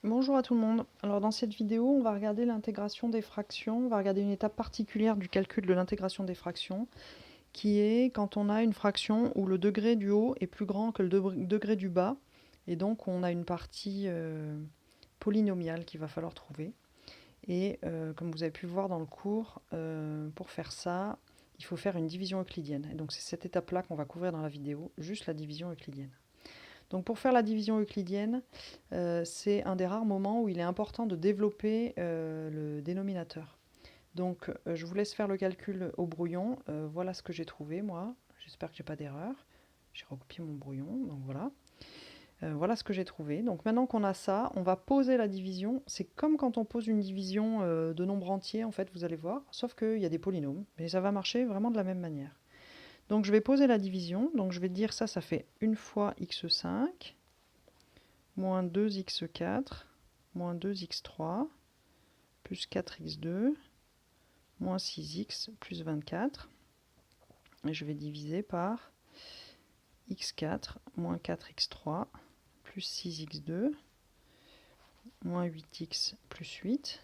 Bonjour à tout le monde. Alors dans cette vidéo, on va regarder l'intégration des fractions. On va regarder une étape particulière du calcul de l'intégration des fractions, qui est quand on a une fraction où le degré du haut est plus grand que le degré du bas, et donc on a une partie polynomiale qu'il va falloir trouver. Et comme vous avez pu voir dans le cours, pour faire ça, il faut faire une division euclidienne. Et donc c'est cette étape-là qu'on va couvrir dans la vidéo, juste la division euclidienne. Donc pour faire la division euclidienne, c'est un des rares moments où il est important de développer le dénominateur. Donc je vous laisse faire le calcul au brouillon. Voilà ce que j'ai trouvé moi. J'espère que j'ai pas d'erreur. J'ai recopié mon brouillon, donc voilà. Voilà ce que j'ai trouvé. Donc maintenant qu'on a ça, on va poser la division. C'est comme quand on pose une division de nombres entiers, en fait, vous allez voir, sauf qu'il y a des polynômes. Mais ça va marcher vraiment de la même manière. Donc je vais poser la division. Donc je vais dire ça, ça fait 1 fois x5 moins 2x4, moins 2x3, plus 4x2, moins 6x, plus 24. Et je vais diviser par x4, moins 4x3, plus 6x2, moins 8x, plus 8.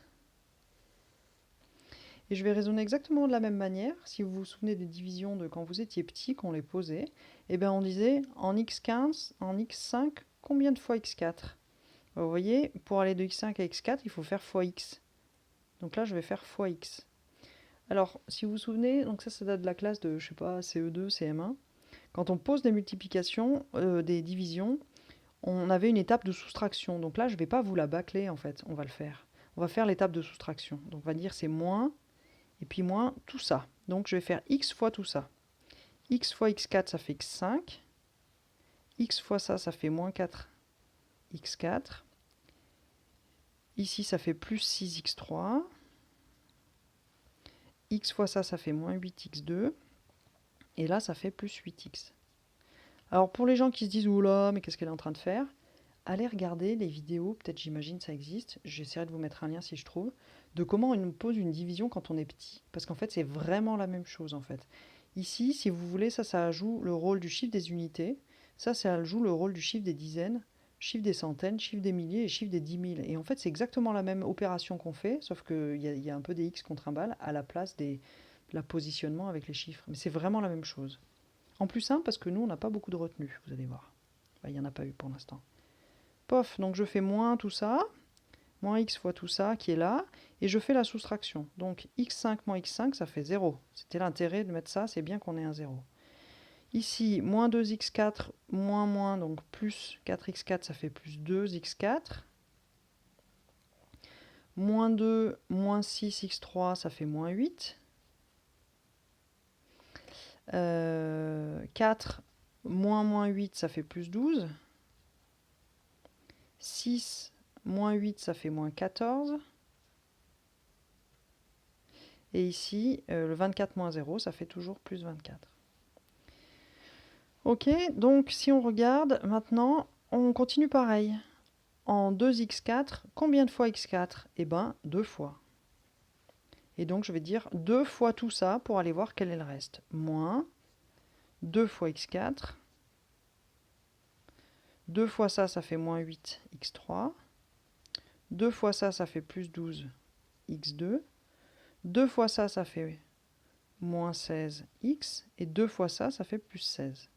Et je vais raisonner exactement de la même manière. Si vous vous souvenez des divisions de quand vous étiez petit, qu'on les posait, eh bien on disait en x15, en x5, combien de fois x4 ? Vous voyez, pour aller de x5 à x4, il faut faire fois x. Donc là, je vais faire fois x. Alors, si vous vous souvenez, donc ça date de la classe de, je sais pas, CE2, CM1. Quand on pose des multiplications, des divisions, on avait une étape de soustraction. Donc là, je ne vais pas vous la bâcler, en fait, on va le faire. On va faire l'étape de soustraction. Donc on va dire c'est moins, et puis moins tout ça. Donc je vais faire x fois tout ça. X fois x4, ça fait x5. X fois ça fait moins 4x4. Ici, ça fait plus 6x3. X fois ça fait moins 8x2. Et là, ça fait plus 8x. Alors pour les gens qui se disent oula, mais qu'est-ce qu'elle est en train de faire, allez regarder les vidéos, peut-être j'imagine ça existe, j'essaierai de vous mettre un lien si je trouve, de comment on pose une division quand on est petit. Parce qu'en fait, c'est vraiment la même chose en fait. Ici, si vous voulez, ça joue le rôle du chiffre des unités. Ça joue le rôle du chiffre des dizaines, chiffre des centaines, chiffre des milliers et chiffre des 10 000. Et en fait, c'est exactement la même opération qu'on fait, sauf qu'il y a un peu des x qu'on trimballe à la place de la positionnement avec les chiffres. Mais c'est vraiment la même chose. En plus simple parce que nous, on n'a pas beaucoup de retenue, vous allez voir. Enfin, il n'y en a pas eu pour l'instant. Pof, donc je fais moins tout ça, moins x fois tout ça qui est là, et je fais la soustraction. Donc x5 moins x5, ça fait 0. C'était l'intérêt de mettre ça, c'est bien qu'on ait un 0. Ici, moins 2x4, moins, donc plus 4x4, ça fait plus 2x4. Moins 2, moins 6x3, ça fait moins 8. 4, moins 8, ça fait plus 12. 6, moins 8, ça fait moins 14. Et ici, le 24 moins 0, ça fait toujours plus 24. Ok, donc si on regarde maintenant, on continue pareil. En 2x4, combien de fois x4 Eh bien, 2 fois. Et donc je vais dire 2 fois tout ça pour aller voir quel est le reste. Moins 2 fois x4. 2 fois ça fait moins 8x3. 2 fois ça fait plus 12x2. 2 fois ça fait moins 16x. Et 2 fois ça fait plus 16.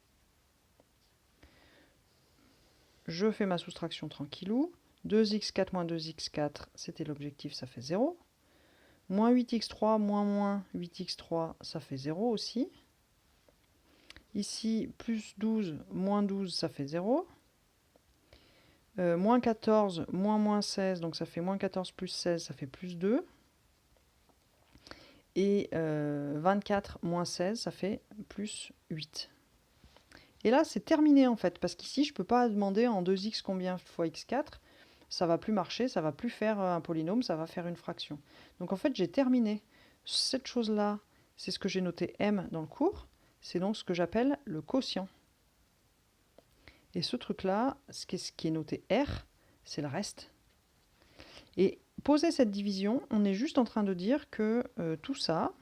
Je fais ma soustraction tranquillou. 2x4 moins 2x4, c'était l'objectif, ça fait 0. Moins 8x3 moins 8x3, ça fait 0 aussi. Ici, plus 12 moins 12, ça fait 0. Moins 14 moins 16, donc ça fait moins 14 plus 16, ça fait plus 2. Et 24 moins 16, ça fait plus 8. Et là, c'est terminé en fait, parce qu'ici, je ne peux pas demander en 2x combien fois x4. Ça va plus marcher, ça va plus faire un polynôme, ça va faire une fraction. Donc en fait, j'ai terminé. Cette chose-là, c'est ce que j'ai noté M dans le cours. C'est donc ce que j'appelle le quotient. Et ce truc-là, ce qui est noté R, c'est le reste. Et poser cette division, on est juste en train de dire que tout ça,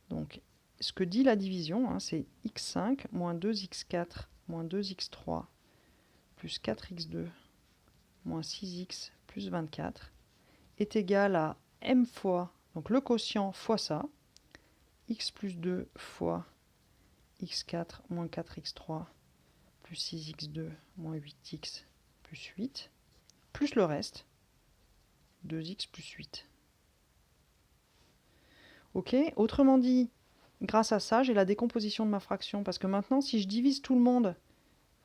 donc ce que dit la division, hein, c'est x5 moins 2x4 moins 2x3 plus 4x2 moins 6x plus 24 est égal à m fois, donc le quotient fois ça, x plus 2 fois x4 moins 4x3 plus 6x2 moins 8x plus 8, plus le reste, 2x plus 8. Ok, autrement dit, grâce à ça, j'ai la décomposition de ma fraction, parce que maintenant, si je divise tout le monde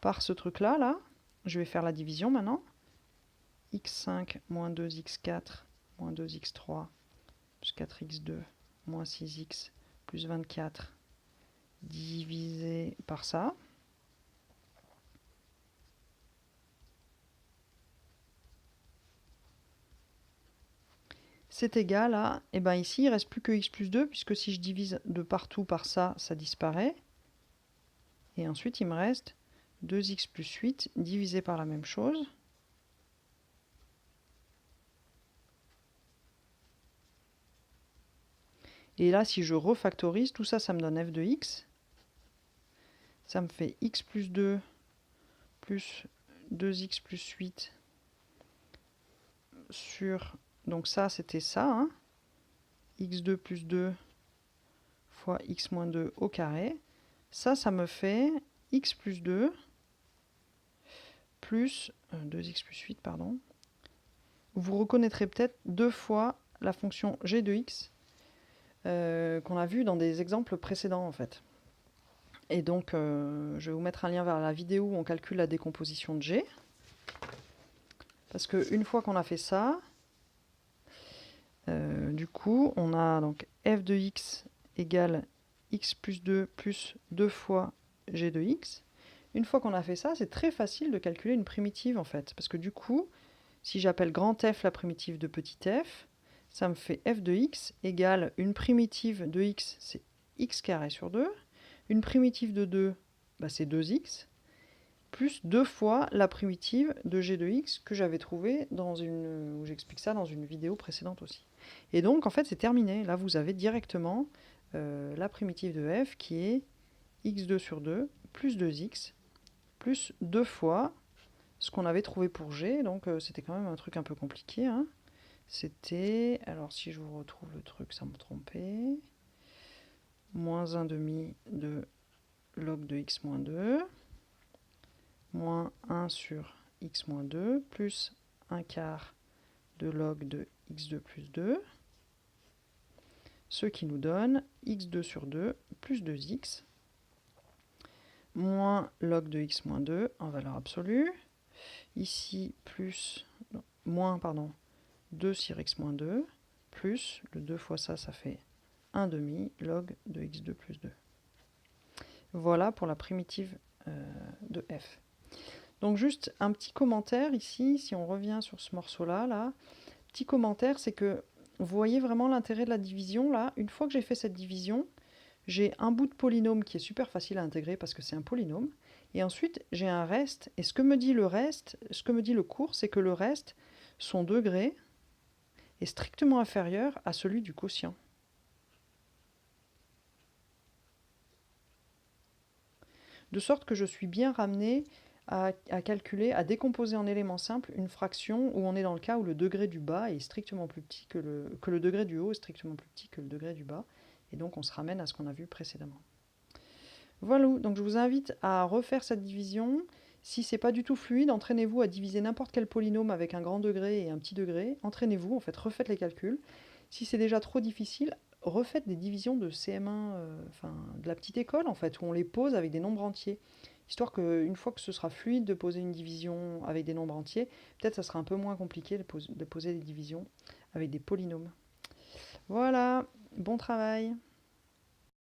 par ce truc-là, là, je vais faire la division maintenant. x5 moins 2x4 moins 2x3 plus 4x2 moins 6x plus 24 divisé par ça. C'est égal à, et bien ici il ne reste plus que x plus 2, puisque si je divise de partout par ça, ça disparaît. Et ensuite il me reste 2x plus 8 divisé par la même chose. Et là, si je refactorise, tout ça, ça me donne f de x. Ça me fait x plus 2 plus 2x plus 8 sur... Donc ça, c'était ça. Hein, x2 plus 2 fois x moins 2 au carré. Ça me fait x plus 2 plus 2x plus 8, pardon. Vous reconnaîtrez peut-être 2 fois la fonction g de x qu'on a vu dans des exemples précédents en fait. Et donc, je vais vous mettre un lien vers la vidéo où on calcule la décomposition de g. Parce qu'une fois qu'on a fait ça, du coup, on a donc f de x égale x plus 2 plus 2 fois g de x. Une fois qu'on a fait ça, c'est très facile de calculer une primitive en fait. Parce que du coup, si j'appelle grand F la primitive de petit f, ça me fait f de x égale une primitive de x, c'est x carré sur 2. Une primitive de 2, bah, c'est 2x, plus 2 fois la primitive de g de x que j'avais trouvée dans une, où j'explique ça dans une vidéo précédente aussi. Et donc, en fait, c'est terminé. Là, vous avez directement la primitive de f qui est x2 sur 2 plus 2x plus 2 fois ce qu'on avait trouvé pour g. Donc, c'était quand même un truc un peu compliqué. Hein. C'était, alors si je vous retrouve le truc, ça me trompait, moins 1 demi de log de x moins 2, moins 1 sur x moins 2, plus 1 quart de log de x2 plus 2, ce qui nous donne x2 sur 2 plus 2x, moins log de x moins 2 en valeur absolue, ici plus, non, moins, pardon, 2 sur x moins 2, plus, le 2 fois ça, ça fait 1 demi log de x2 plus 2. Voilà pour la primitive de f. Donc juste un petit commentaire ici, si on revient sur ce morceau-là, là, petit commentaire, c'est que vous voyez vraiment l'intérêt de la division, là. Une fois que j'ai fait cette division, j'ai un bout de polynôme qui est super facile à intégrer parce que c'est un polynôme. Et ensuite, j'ai un reste. Et ce que me dit le reste, ce que me dit le cours, c'est que le reste, son degré, est strictement inférieur à celui du quotient. De sorte que je suis bien ramené à calculer, à décomposer en éléments simples une fraction où on est dans le cas où le degré du bas est strictement plus petit que le degré du haut est strictement plus petit que le degré du bas. Et donc on se ramène à ce qu'on a vu précédemment. Voilà, donc je vous invite à refaire cette division. Si c'est pas du tout fluide, entraînez-vous à diviser n'importe quel polynôme avec un grand degré et un petit degré. Entraînez-vous, en fait, refaites les calculs. Si c'est déjà trop difficile, refaites des divisions de CM1, enfin de la petite école, en fait, où on les pose avec des nombres entiers. Histoire qu'une fois que ce sera fluide de poser une division avec des nombres entiers, peut-être ça sera un peu moins compliqué de poser des divisions avec des polynômes. Voilà, bon travail!